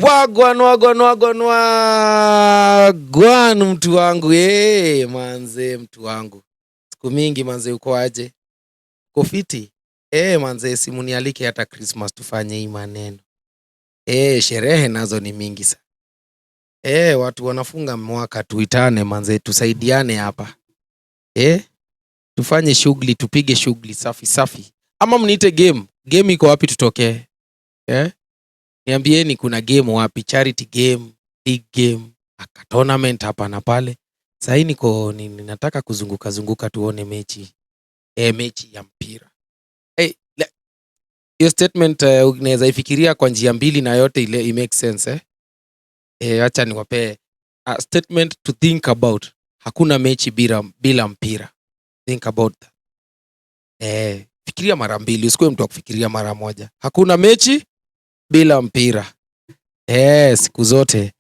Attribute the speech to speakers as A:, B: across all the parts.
A: Wagwan mtu wangu manze, mtu wangu siku mingi manze, uko aje? Uko fiti? Manze, simu nialike hata Christmas tufanye hii maneno. Sherehe nazo ni mingi sana. Watu wanafunga mwaka, tuitane manze, tusaidiane hapa. Tufanye shughuli, tupige shughuli safi safi. Ama mniite game. Game iko wapi tutokee? Niambieni kuna game wapi? Charity game, big game, aka tournament hapa na pale. Sasa hii ninataka kuzunguka tuone mechi. Mechi ya mpira. Hiyo statement unaweza ifikiria kwa njia mbili na yote ile it makes sense. Acha niwape a statement to think about. Hakuna mechi bila mpira. Think about that. Fikiria mara mbili, usikuwe mtu wa kufikiria mara moja. Hakuna mechi bila mpira. Siku zote.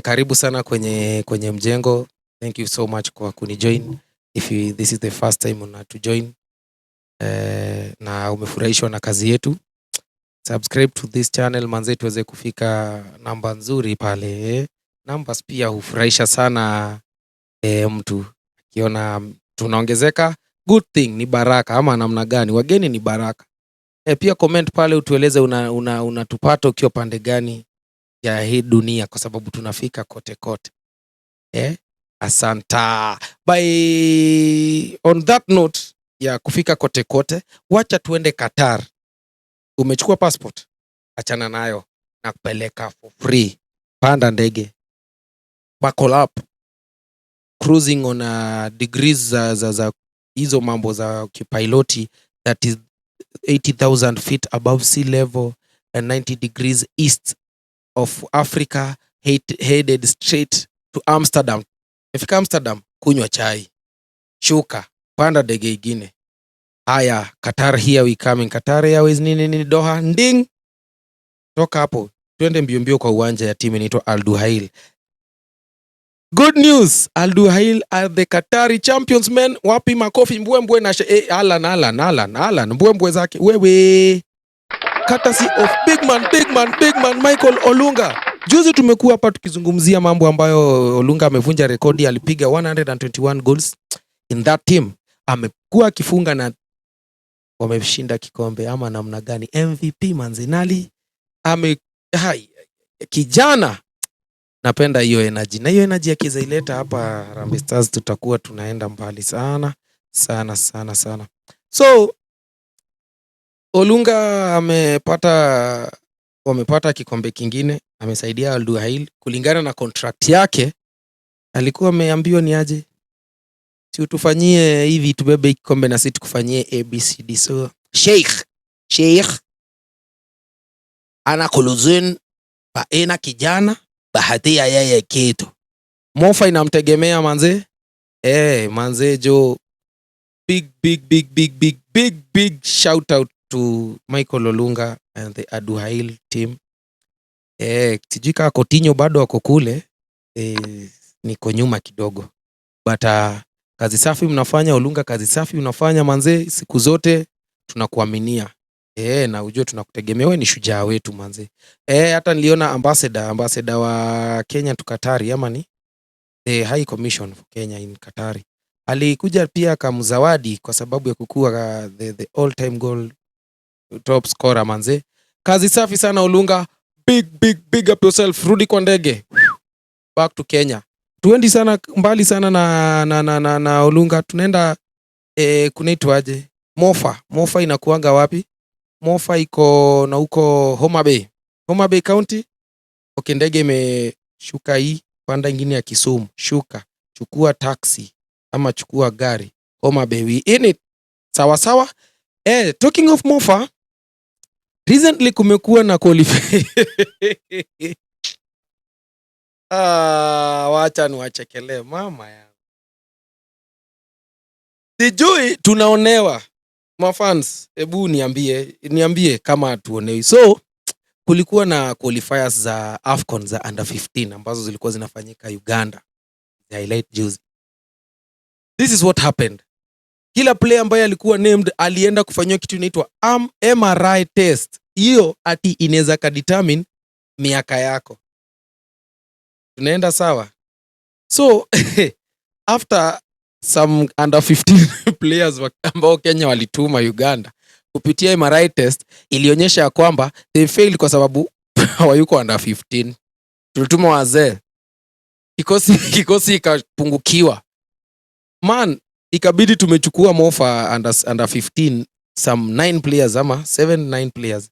A: Karibu sana kwenye mjengo. Thank you so much kwa kunijoin. If this is the first time una to join na umefurahishwa na kazi yetu, subscribe to this channel manze, tuweze kufika namba nzuri pale. Numbers pia hufurahisha sana mtu akiona tunaongezeka. Good thing, ni baraka ama namna gani? Wageni ni baraka. Pia comment pale utueleze unatupata ukiwa pande gani ya hii dunia, kwa sababu tunafika kote kote. Asanta. On that note ya kufika kote kote, wacha tuende Qatar. Umechukua passport? Achana nayo na kupeleka for free. Panda ndege, buckle up, cruising on degrees za hizo mambo za kipiloti, that is 80,000 feet above sea level and 90 degrees east of Africa, headed straight to Amsterdam. Ifika Amsterdam, kunywa chai, shuka, panda ndege ingine. Haya, Qatar, here we coming. Qatar Airways nini Doha nding. Toka hapo twende mbio kwa uwanja ya timu inaitwa Duhails. Good news, Duhails are the Qatari champions men. Wapi makofi mbwembwe na Alan mbwembwe zake wewe. Courtesy of big man Michael Olunga. Juzi tumekuwa hapa tukizungumzia mambo ambayo Olunga amevunja rekodi, alipiga 121 goals in that team. Amekuwa akifunga na wameshinda kikombe ama namna gani? MVP manzinali kijana. Napenda hiyo energy. Na hiyo energy akizaileta hapa Harambee Stars, tutakuwa tunaenda mbali sana. So Olunga wamepata kikombe kingine, amesaidia Duhails kulingana na contract yake. Alikuwa ameambiwa ni aje, si utufanyie hivi tubebe kikombe na sisi tukufanyie ABCD. So Sheikh ana kuluzun baina kijana bahatia yeye kitu. Mofa inamtegemea manze. Manze jo, big shout out to Michael Olunga and the Duhails team. Sijui kama Coutinho bado wako kule, niko nyuma kidogo, but kazi safi mnafanya Olunga, kazi safi unafanya manze, siku zote tunakuaminia. Na ujue tunakutegemea, wewe ni shujaa wetu manze. Hata niliona ambassador wa Kenya to Qatar, ama ni the High Commission for Kenya in Qatar, alikuja pia kamzawadi kwa sababu ya kukua the all time goal top scorer manze. Kazi safi sana Olunga, big up yourself, rudi kwa ndege back to Kenya. Tuendi sana mbali sana na Olunga, tunaenda kunaitwaje, Mofa inakuanga wapi? Mofa iko na huko Homa Bay County. Okay, ndege imeshuka hii, panda ingine ya Kisumu, shuka, chukua taxi ama chukua gari, Homa Bay, we in it. Sawa. Talking of Mofa, recently kumekuwa na wacha niwachekelee mama yangu. Sijui tunaonewa mafans, hebu niambie kama tuonewi. So kulikuwa na qualifiers za AFCON za under 15 ambazo zilikuwa zinafanyika Uganda, highlight juzi. This is what happened. Kila player ambaye alikuwa named alienda kufanywa kitu inaitwa MRI test. Hiyo ati inaweza ka determine miaka yako. tunaenda sawa. So after some under 15 players ambao Kenya walituma Uganda kupitia MRI test ilionyesha ya kwamba they failed kwa sababu hawayuko under 15. Tulituma wazee, kikosi ikapungukiwa. Man, ikabidi tumechukua mofa under 15 some 9 players ama 7-9 players.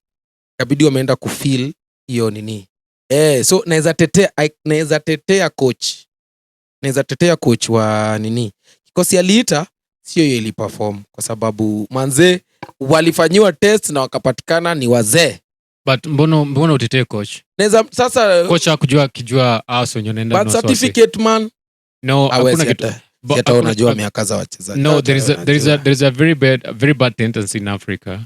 A: Ikabidi wameenda kufill hiyo nini. So naweza tetea coach wa nini. Kikosi aliita sio hiyo iliperform kwa sababu manze walifanyiwa test na wakapatikana ni wazee.
B: But mbona utetee coach?
A: Sasa
B: coach hakujua wenye nenda
A: no certificate man.
B: No, hakuna kitu.
A: Hata unajua miaka za wachezaji.
B: No, there is a very bad tendency in Africa.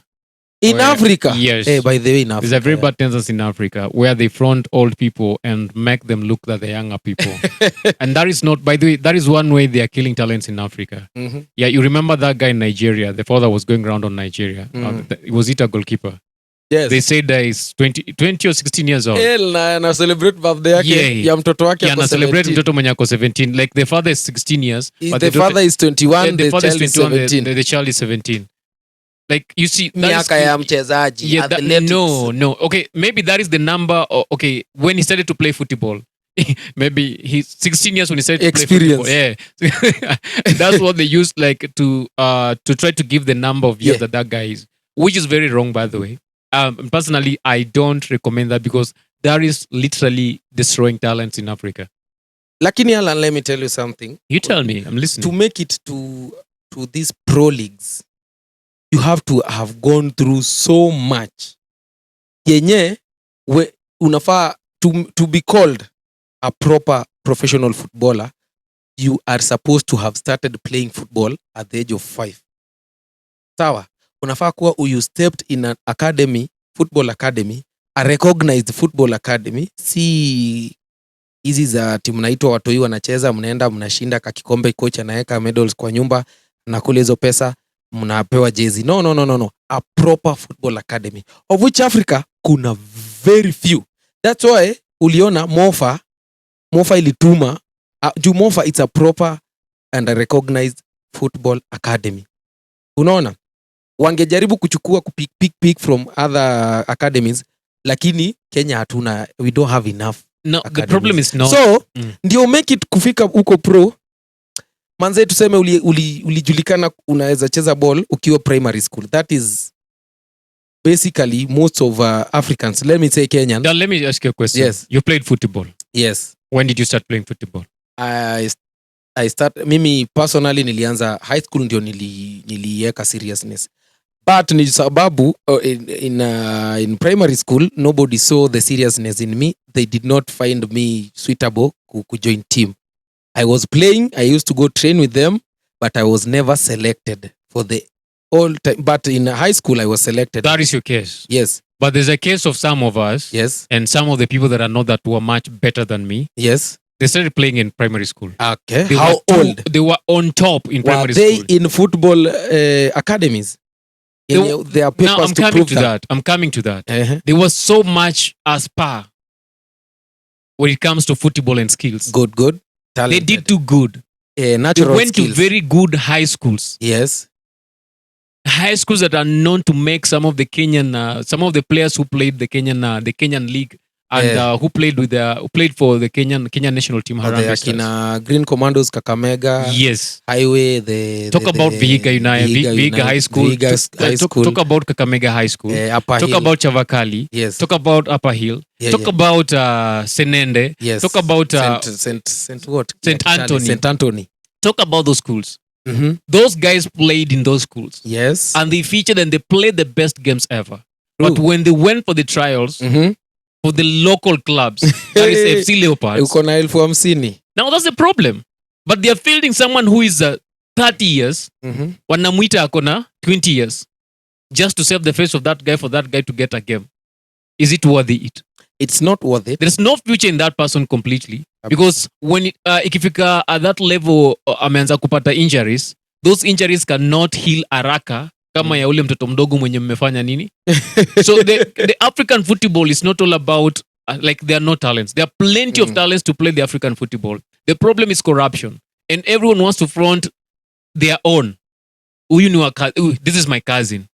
A: In Africa?
B: Yes.
A: By the way, in Africa.
B: There's a very bad tendency in Africa where they front old people and make them look like the younger people. And that is not, by the way, that is one way they are killing talents in Africa.
A: Mm-hmm.
B: Yeah, you remember that guy in Nigeria, the father was going around on Nigeria. Was it a goalkeeper?
A: Yes.
B: They said that he's 20 or 16 years old.
A: Na celebrate birthday yake ya mtoto wake
B: ako 17. Celebrate mtoto mwenye ako 17. Like the father is 16 years.
A: But the father is 21, the child is 17.
B: The child is 17. Like you see,
A: miaka ya mchezaji.
B: Yeah, no. Okay, maybe that is the number. Okay, when he started to play football, maybe he's 16 years when he started to play football. Yeah, that's what they used like to try to give the number of years that guy is, which is very wrong, by the way. Personally, I don't recommend that because that is literally destroying talents in Africa.
A: Lakini Alan, let me tell you something.
B: You tell me, I'm listening.
A: To make it to these pro leagues, you have to have gone through so much. Yenye unafaa to be called a proper professional footballer, you are supposed to have started playing football at the age of 5. Sawa? Unafaa kuwa you stepped in an academy, football academy, a recognized football academy. Si hizi za timu naitwa watoi wanacheza, mnaenda mnashinda kakikombe, coach anaweka medals kwa nyumba na kule hizo pesa mnapewa jezi. No. A proper football academy, of which Africa kuna very few. That's why uliona Mofa ilituma juu Mofa it's a proper and a recognized football academy. Unaona? Wangejaribu kuchukua pick from other academies, lakini Kenya hatuna, we don't have enough.
B: No,
A: academies.
B: The problem is not.
A: So, ndio make it kufika uko pro. Manze tuseme ulijulikana unaweza cheza ball ukiwa primary school. That is basically most of Africans. Let me say Kenyan.
B: Now, let me ask you a question.
A: Yes.
B: You played football.
A: Yes.
B: When did you start playing football?
A: Mimi personally nilianza high school ndio niliweka seriousness. But ni sababu in primary school nobody saw the seriousness in me. They did not find me suitable to join team. I was playing, I used to go train with them, but I was never selected for the all time. But in high school I was selected.
B: That is your case.
A: Yes.
B: But there's a case of some of us.
A: Yes.
B: And some of the people that are not that were much better than me.
A: Yes.
B: They started playing in primary school.
A: Okay. How old?
B: They were on top in primary
A: school.
B: Were
A: they in football academies? They are papers
B: I'm coming to that. I'm coming to that.
A: Uh-huh.
B: There was so much aspire when it comes to football and skills.
A: Good. Talented.
B: They did too good.
A: Natural
B: they went
A: skills.
B: to very good high schools.
A: Yes.
B: High schools that are known to make some of the Kenyan, some of the players who played the Kenyan league and who played for the Kenyan national team.
A: Harambee Green Commandos, Kakamega.
B: Yes.
A: Highway.
B: Talk about Vihiga United, Vihiga High School. Talk about Kakamega High School. Talk about Chavakali.
A: Yes.
B: Talk about Upper Hill. Talk about Senende.
A: Yes.
B: Talk about
A: St. Anthony.
B: Talk about those schools.
A: Mm-hmm.
B: Those guys played in those schools.
A: Yes.
B: And they featured and they played the best games ever. But when they went for the trials, for the local clubs, that is FC Leopards.
A: Uko na 50,000.
B: Now that's the problem. But they are fielding someone who is 30 years, wanamuita akona 20 years, just to save the face of that guy for that guy to get a game. Is it worth it?
A: It's not worth it.
B: There's no future in that person completely. Because when ikifika at that level ameanza kupata injuries, those injuries cannot heal haraka kama ya ule mtoto mdogo mwenye mmefanya nini. So the African football is not all about like there are no talents. There are plenty of talents to play the African football. The problem is corruption, and everyone wants to front their own. You know, this is my cousin.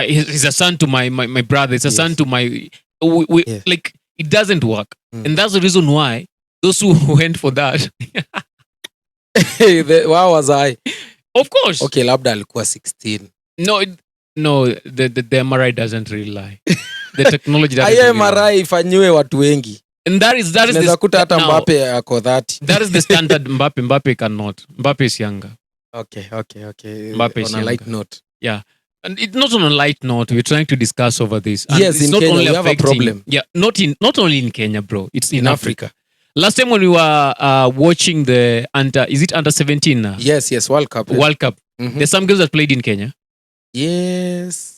B: He's a son to my brother. It's a son to my. Like it doesn't work, and that's the reason why those who went for that.
A: Where was I?
B: Of course.
A: Okay, labda alikuwa 16.
B: No, the MRI doesn't really lie. The technology doesn't really
A: MRI ifanyiwe watu wengi.
B: And that is the
A: kuta hata Mbappe ako 30.
B: That is the standard. Mbappe cannot. Mbappe is younger.
A: Okay.
B: Mbappe is
A: on a light note.
B: Yeah. And it's not on a light note. We're trying to discuss over this. And
A: yes,
B: it's
A: in
B: not
A: Kenya
B: only
A: we have a problem.
B: Yeah, not only in Kenya, bro. It's in Africa. Last time when we were watching the is it under 17 now?
A: Yes, World Cup.
B: World Cup.
A: Mm-hmm.
B: There's some girls that played in Kenya.
A: Yes.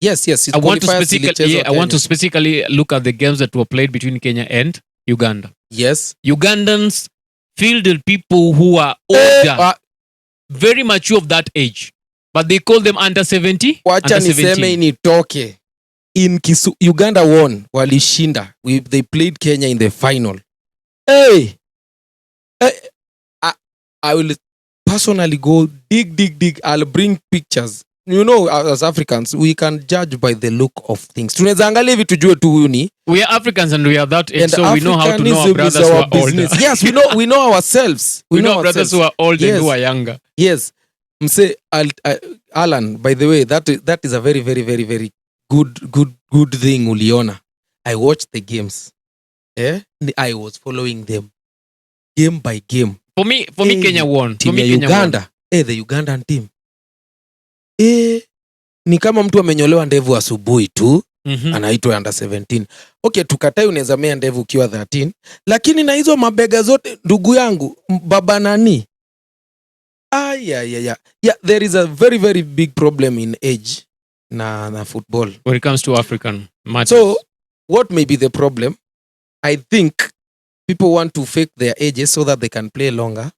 B: I want to specifically look at the games that were played between Kenya and Uganda.
A: Yes.
B: Ugandans fielded people who are older, very mature of that age, but they call them under 70.
A: Wacha niseme initoke. In Uganda won, walishinda. They played Kenya in the final. Hey, I will personally go dig. I'll bring pictures. You know, as Africans, we can judge by the look of things. Tunaweza angalia vitu tujue tu huyu ni.
B: We are Africans and we are that age, so we know how to know our brothers who are older.
A: Yes, we know ourselves.
B: We know brothers who are older and who are younger.
A: Yes. Mse, Alan, by the way, that is a very, very, very, very good thing uliona. I watched the games. I was following them game by game.
B: For me, Kenya won.
A: Team ya Uganda. The Ugandan team. Ni kama mtu amenyolewa ndevu asubuhi tu. Anaitwa under 17. Okay, tukatai unaweza mea ndevu ukiwa 13, lakini na hizo mabega zote ndugu yangu, baba nani? Yeah, there is a very, very big problem in age na football
B: when it comes to African matches.
A: So, what may be the problem? I think people want to fake their ages so that they can play longer.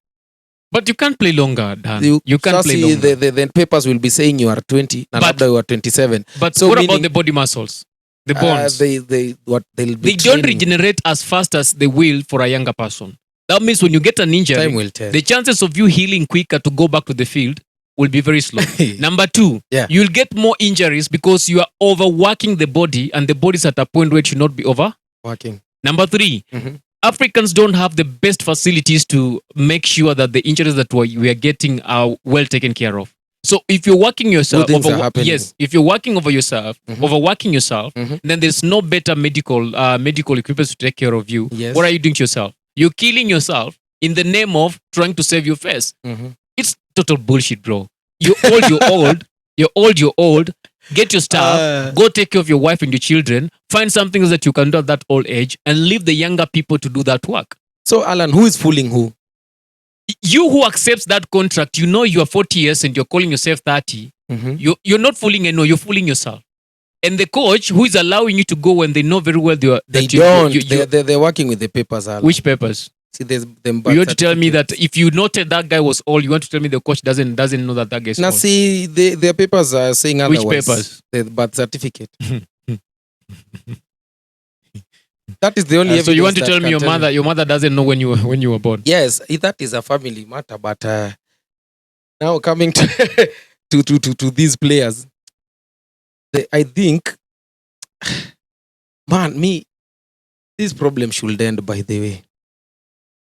B: But you can't play longer, Dan. You can't play longer.
A: The papers will be saying you are 20 and after you are 27.
B: But so what about the body muscles? The bones? They don't regenerate as fast as they will for a younger person. That means when you get an injury,
A: time will tell.
B: The chances of you healing quicker to go back to the field will be very slow. Number 2, you'll get more injuries because you are overworking the body and the body is at a point where it should not be overworking. Number 3, Africans don't have the best facilities to make sure that the injuries that we are getting are well taken care of. So if you're working yourself, if you're working over yourself, overworking yourself, then there's no better medical equipment to take care of you.
A: Yes.
B: What are you doing to yourself? You're killing yourself in the name of trying to save your face. It's total bullshit, bro. You're old. Get your stuff, go take care of your wife and your children, find something that you can do at that old age, and leave the younger people to do that work.
A: So, Alan, who is fooling who?
B: You who accepts that contract, you know you are 40 years and you're calling yourself 30. You're not fooling anyone, you're fooling yourself. And the coach who is allowing you to go when they know very well
A: they're working with the papers, Alan.
B: Which papers?
A: See, there's them.
B: You want to tell me that if you noted that guy was old, you want to tell me the coach doesn't know that guy is old?
A: Now, see, their papers are saying otherwise.
B: Which papers?
A: The birth certificate. That is the only evidence.
B: So you want to tell me your mother doesn't know when you were born?
A: Yes, that is a family matter. But now coming to these players, I think, man, this problem should end. By the way,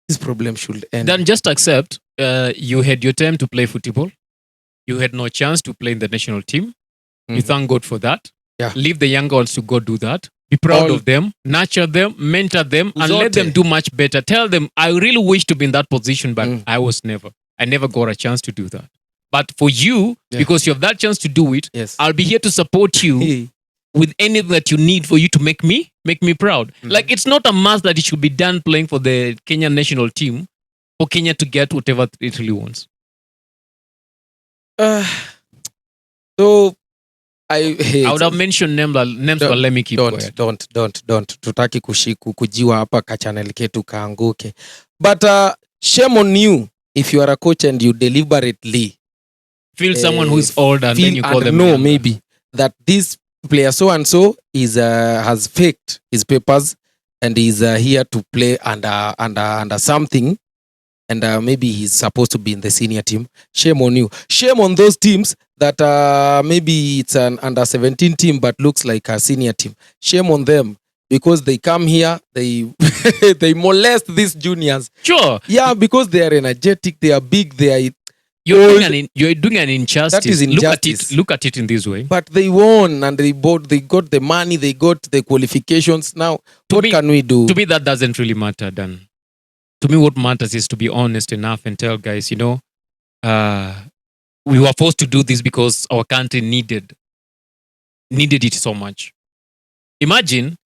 A: this problem should end.
B: Then just accept you had your time to play football. You had no chance to play in the national team. You thank God for that.
A: Yeah.
B: Leave the young girls to go do that. Be proud of them, nurture them, mentor them, and let them do much better. Tell them, I really wish to be in that position, but I never got a chance to do that. But for you, because you have that chance to do it, I'll be here to support you with anything that you need for you to make me proud. Like, it's not a must that it should be done playing for the Kenyan national team for Kenya to get whatever it really wants.
A: So
B: I would have mentioned names, but let me keep quiet.
A: Don't. Tutaki kujiwa hapa ka channel ketu kaanguke. But shame on you if you are a coach and you deliberately
B: feel someone who is old and then you call them younger.
A: Maybe that this player so and so is has faked his papers and he's here to play under something, and maybe he's supposed to be in the senior team. Shame on you. Shame on those teams that maybe it's an under 17 team but looks like a senior team. Shame on them, because they come here, they they molest these juniors.
B: Sure.
A: Yeah, because they are energetic, they are big, they are.
B: You're doing an injustice.
A: That is injustice.
B: Look at it in this way.
A: But they won, and they got the money, they got the qualifications. Now, what can we do?
B: To me, that doesn't really matter, Dan. To me, what matters is to be honest enough and tell guys, we were forced to do this because our country needed it so much. Imagine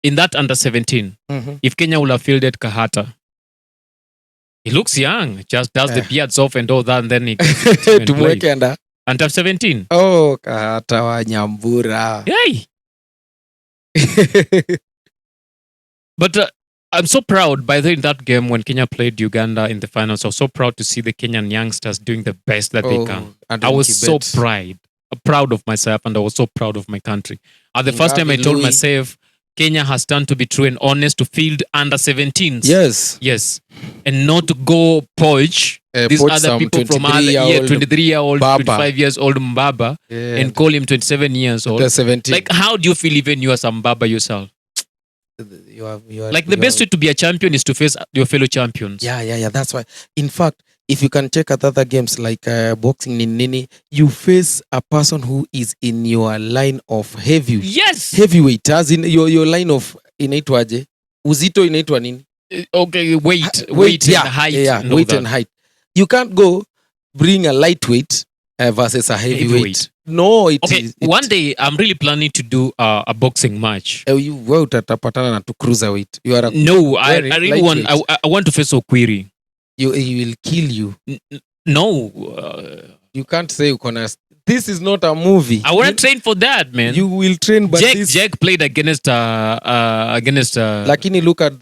B: in that under 17, if Kenya would have fielded Kahata. He looks young, just does the beards off and all that, and then he gets under 17.
A: Oh, Kahata wa Nyambura.
B: Yay! But I'm so proud, by the way, in that game when Kenya played Uganda in the finals, I was so proud to see the Kenyan youngsters doing the best that they can. I was so proud of myself, and I was so proud of my country. At the first time I told myself, Kenya has turned to be true and honest to field under 17s. Yes. And not to go poach these other people from other 23-year-old, 25 years old Mbaba, and call him 27 years old.
A: 17.
B: Like, how do you feel even you as a Mbaba yourself? The best way to be a champion is to face your fellow champions.
A: Yeah. That's why. In fact, if you can check at other games like boxing in Nini, you face a person who is in your line of heavyweight, as in your line of inaitwaje? Uzito inaitwa nini?
B: Okay, weight and height.
A: Yeah, weight and height. You can't go bring a lightweight versus a heavyweight. No,
B: one day I'm really planning to do a boxing match.
A: You utatapatana na tu cruiserweight.
B: I really want. I want to face Okwiri.
A: He will kill you.
B: No,
A: you can't say this is not a movie.
B: I want to train for that, man.
A: You will train, but
B: Jack played against.
A: Lakini look at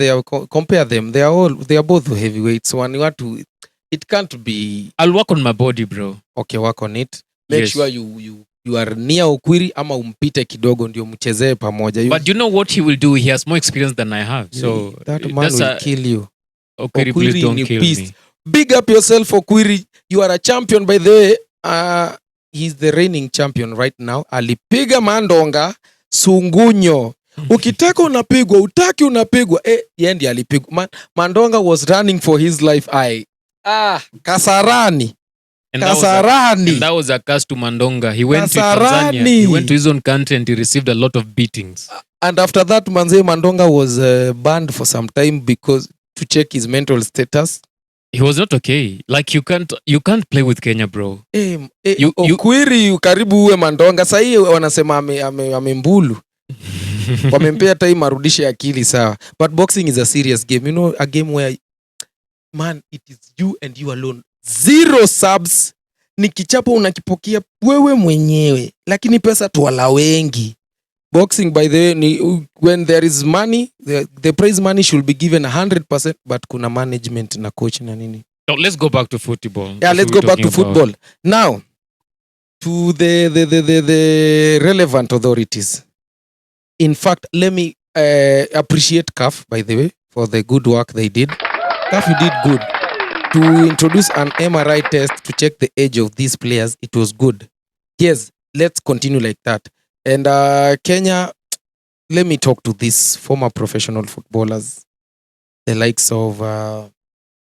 A: compare them. They are both heavyweights. One you want to. It can't be.
B: I'll work on my body, bro.
A: Okay, work on it. Make sure you are near Okwiri ama umpite kidogo ndio mchezee pamoja.
B: But you know what he will do? He has more experience than I have. So
A: that man will kill you.
B: Okwiri, please don't kill me.
A: Big up yourself, Okwiri. You are a champion, by the way. He's the reigning champion right now. Alipiga Mandonga Sungunyo. Ukitaka unapigwa, utaki unapigwa. Yeye ndiye alipigwa. Mandonga was running for his life. Kasarani.
B: And that was a curse to Mandonga. He went to Tanzania. He went to his own country and he received a lot of beatings.
A: And after that, Mandonga was banned for some time because to check his mental status.
B: He was not okay. Like you can't play with Kenya, bro.
A: Okwiri karibu uwe Mandonga. Sasa hii wanasema amembulu. Wamempea time arudishe akili sawa. But boxing is a serious game. You know, a game where man, it is you and you alone. 0 subs. Ni kichapo unakipokea wewe mwenyewe. Lakini pesa tuwala wengi. Boxing, by the way, when there is money, the prize money should be given 100%, but kuna management na coach na nini.
B: So let's go back to football.
A: Yeah, let's go back to football. Now, to the relevant authorities. In fact, let me appreciate CAF, by the way, for the good work they did. CAF, you did good. To introduce an MRI test to check the age of these players, it was good. Yes, let's continue like that. And Kenya, let me talk to these former professional footballers, the likes of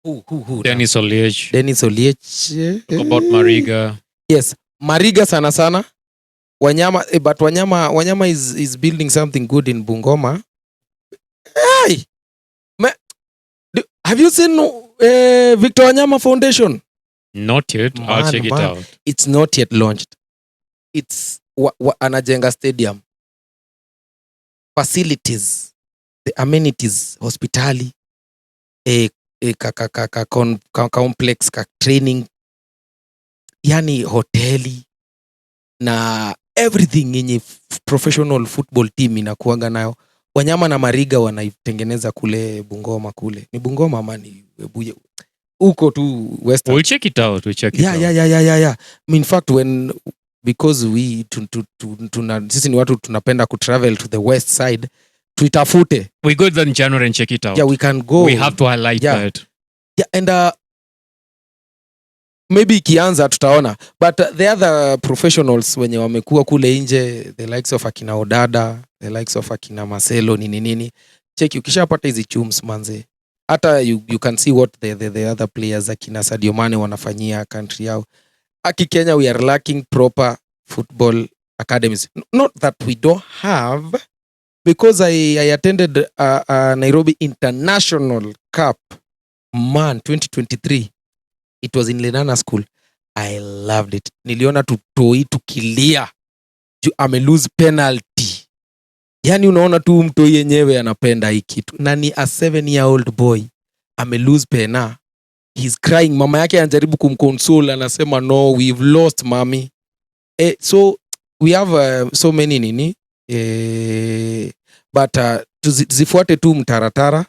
A: who?
B: Dennis Oliech.
A: Talk
B: about Mariga.
A: Yes, Mariga sana. Wanyama, but Wanyama is building something good in Bungoma. Hey, have you seen Victor Wanyama Foundation?
B: Not yet. I'll check it out.
A: It's not yet launched. It's anajenga stadium, facilities, the amenities, hospitali, complex training, yani hoteli na everything yenye professional football team inakuanga nayo. Wanyama na Mariga wanaitengeneza kule Bungoma kule. Ni Bungoma ama ni Webuye? Uko tu Western.
B: We'll check it out.
A: Yeah. In fact, because sisi ni watu tunapenda kutravel to the west side, tuitafute.
B: We go then January and check it out.
A: Yeah, we can go.
B: We have to highlight that.
A: Yeah, and maybe ikianza tutaona, but the other professionals wenye wamekuwa kule nje, the likes of akina Odada, the likes of akina Marcelo nini, check ukishapata hizi chums manze, hata you can see what the other players akina Sadio Mane wanafanyia country yao. Aki Kenya, we are lacking proper football academies. Not that we don't have, because I attended Nairobi International Cup, man, 2023. It was in Lenana School. I loved it. Niliona tutoi tukilia juu ame lose penalty. Yani unaona tu mtoi yenyewe anapenda hii kitu. Na ni a 7-year-old boy ame lose pena. He's crying. Mama yake anajaribu kumconsole, anasema no, we've lost mommy. So we have so many nini. But tuzifuate tu mtaratara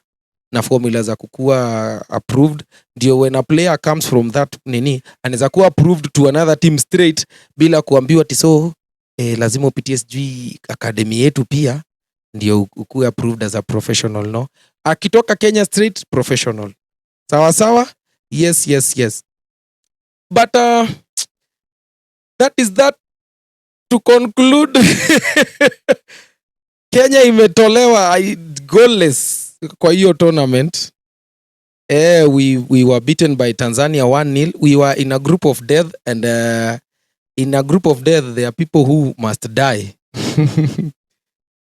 A: na formula za kukua approved, ndio when a player comes from that nini anaweza kuwa approved to another team straight bila kuambiwa tiso lazima upitie sijui academy yetu pia ndio ukue approved as a professional. No, akitoka Kenya straight professional, sawa. Yes, but that is that. To conclude, Kenya imetolewa goalless kwa hiyo tournament. We were beaten by Tanzania 1-0. We were in a group of death, and in a group of death there are people who must die.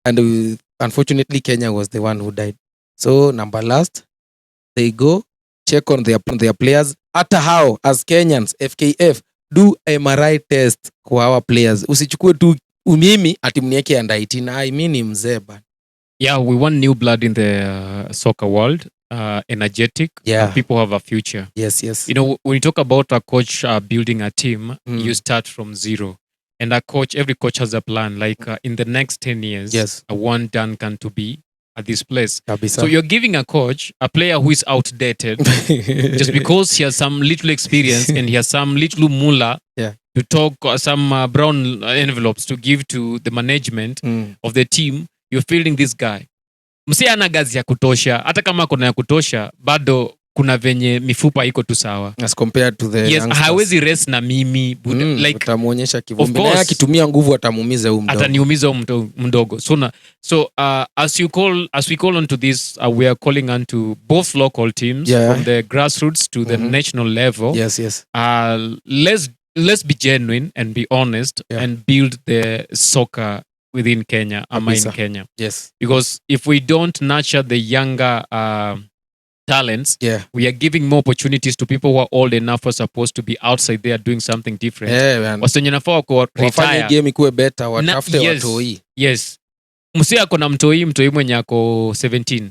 A: And unfortunately Kenya was the one who died. So number last, they go check on their players. Hata how as Kenyans, FKF, do MRI test kwa our players. Usichukue tu umimi ati mnieke under 18. I mean mzee bana.
B: Yeah, we want new blood in the soccer world. Energetic.
A: Yeah.
B: People have a future.
A: Yes.
B: You know, when you talk about a coach building a team, you start from zero. And every coach has a plan. Like in the next 10 years,
A: yes,
B: I want Duncan to be at this place.
A: Kabisa.
B: So you're giving a coach, a player who is outdated, just because he has some little experience and he has some little moolah to talk, some brown envelopes to give to the management of the team. You're fielding this guy. Msi ana gazi ya kutosha. Hata kama kuna ya kutosha, bado kuna venye mifupa iko tu sawa.
A: As compared to the youngsters.
B: Hawezi rest na mimi. Like,
A: utamuonyesha kivumbi. Na akitumia nguvu atamuumiza huyu mdogo.
B: Ataniumiza huyu mdogo. So as we call on to this, we are calling on to both local teams from the grassroots to the national level.
A: Yes.
B: Let's be genuine and be honest and build the soccer within Kenya, in Kenya.
A: Yes.
B: Because if we don't nurture the younger talents, we are giving more opportunities to people who are old enough or supposed to be outside there doing something different. Wasenye nafaa wako retire.
A: Wafanye game ikuwe better, watafute watoi.
B: Yes. Msi ako na mtoi mwenye ako 17.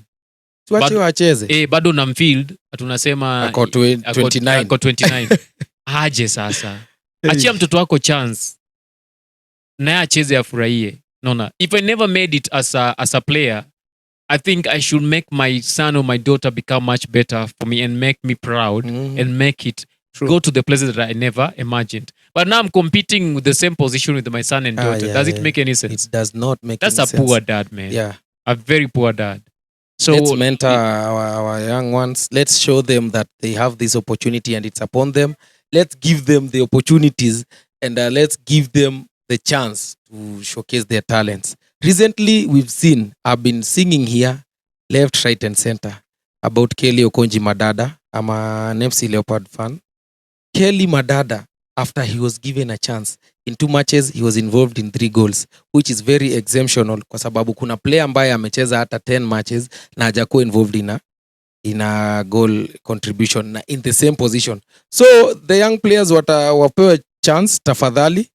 A: Tuache wacheze.
B: Bado na mfield, tunasema
A: ako 29.
B: Ako 29. Aje sasa. Achia mtoto wako chance. Na acheze afurahie. Nona, if I never made it as a player, I think I should make my son or my daughter become much better for me and make me proud and make it go to the places that I never imagined. But now I'm competing with the same position with my son and daughter. Does it make any sense?
A: It does not make any sense.
B: That's a poor dad, man.
A: Yeah.
B: A very poor dad. So
A: let's mentor our young ones. Let's show them that they have this opportunity and it's upon them. Let's give them the opportunities and let's give them the chance to showcase their talents. Recently, I've been singing here, left, right, and center, about Kelly Okonji Madada. I'm an FC Leopard fan. Kelly Madada, after he was given a chance, in 2 matches, he was involved in 3 goals, which is very exceptional, kwa sababu kuna player ambaye amecheza hata 10 matches na hajakuwa involved in a goal contribution na in the same position. So the young players wapewe chance tafadhali.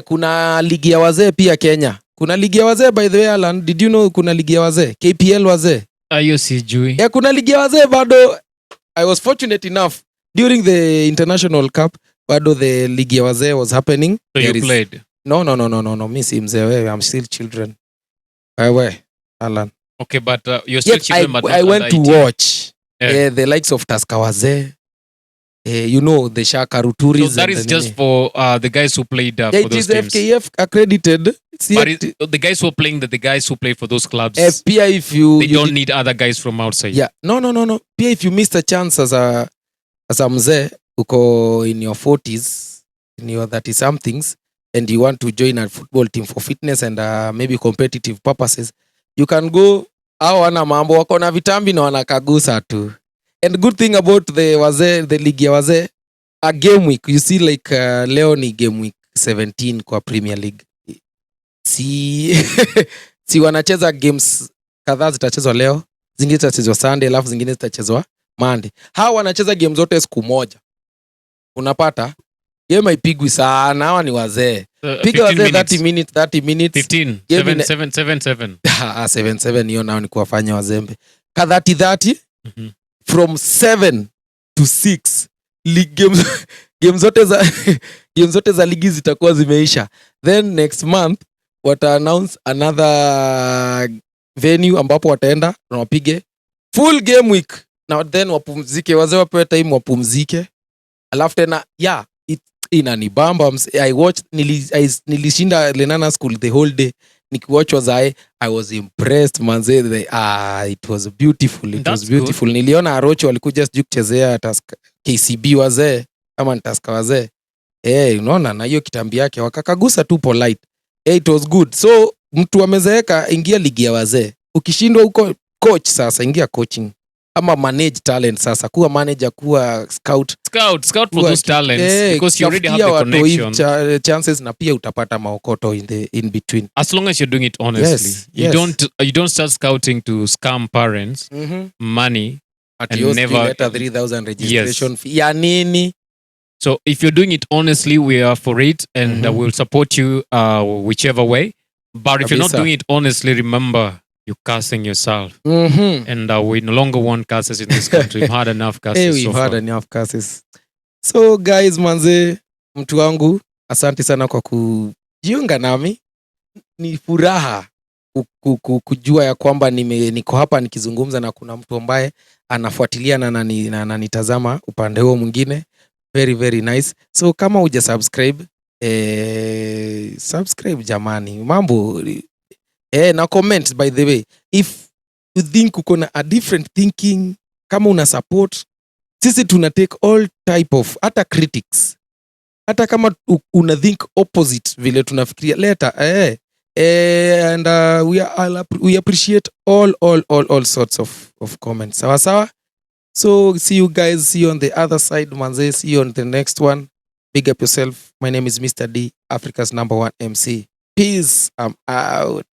A: Kuna ligi ya wazee pia Kenya. Kuna ligi ya wazee, by the way, Alan, did you know kuna ligi ya wazee? KPL wazee.
B: Ayo sijui.
A: Kuna ligi ya wazee bado. I was fortunate enough during the International Cup, bado the ligi ya wazee was happening.
B: So you played?
A: No. Mi si mzee wewe. I'm still children. Wewe, Alan.
B: Okay, but you're still children. But
A: I went to watch the likes of Tusker wazee. You know, the Shaka Ruturis.
B: So that is just for the guys who played for
A: it
B: those
A: is
B: teams.
A: FKF accredited.
B: But the guys who are playing, the guys who play for those clubs,
A: Pia, if you
B: don't need other guys from outside.
A: Yeah, no. Pia, if you missed a chance as a mzee uko in your 40s, in your 30 somethings, and you want to join a football team for fitness and maybe competitive purposes, you can go. Hao wana mambo, wako na vitambi na wanakagusa tu. And good thing about the league ya wazee, a game week, you see like leo ni game week 17 kwa Premier League. Si wanacheza games kadhaa zitachezwa leo, zingine zitachezwa Sunday, alafu zingine zitachezwa Monday. Hao wanacheza game zote siku moja. Unapata game haipigwi sana, hawa ni wazee. Piga wazee 30 minutes
B: 15 7
A: 7 hiyo nao ni kuwafanya wazembe. Ka 30 from 7 to 6 league games game zote za ligi zitakuwa zimeisha. Then next month wata announce another venue ambapo wataenda na wapige full game week, na then wapumzike, wazee wapewe time wapumzike. Alafu tena inanibamba. I watched, nilishinda Lenana School the whole day nikiwatch wazae. I was impressed manze. It was beautiful. Was beautiful. Good. Niliona Arocho walikuja sijui kuchezea KCB wazee ama Ntaska wazee. Unaona na hiyo kitambi yake wakakagusa tu polite. It was good. So mtu amezeeka, ingia ligi ya wazee. Ukishindwa huko coach, sasa ingia coaching ama manage talent. Sasa kuwa manager, kuwa scout
B: for those talents, because you already have the connection,
A: chances, na pia utapata maokoto in between,
B: as long as you're doing it honestly. You don't start scouting to scam parents money
A: and never 3,000 registration fee ya nini.
B: So if you're doing it honestly, we are for it, and we'll support you whichever way. But if you're not doing it honestly, remember, you're cursing yourself. And we no longer want curses in this country. We've had enough curses.
A: We've had enough curses. So guys, manze, mtu wangu, asante sana kwa kujiunga nami. Ni furaha kujua ya kwamba niko hapa nikizungumza na kuna mtu ambaye anafuatilia na ananitazama upande huo mwingine. Very, very nice. So kama huja subscribe, subscribe jamani. Mambo na comment, by the way, if you think uko na a different thinking, kama una support, sisi tuna take all type of, hata critics, hata kama una think opposite vile tunafikiria, later and we appreciate all sorts of comments. Sawa. So see you guys, see you on the other side manze, see you on the next one. Big up yourself. My name is Mr. D, Africa's #1 MC. Peace. I'm out.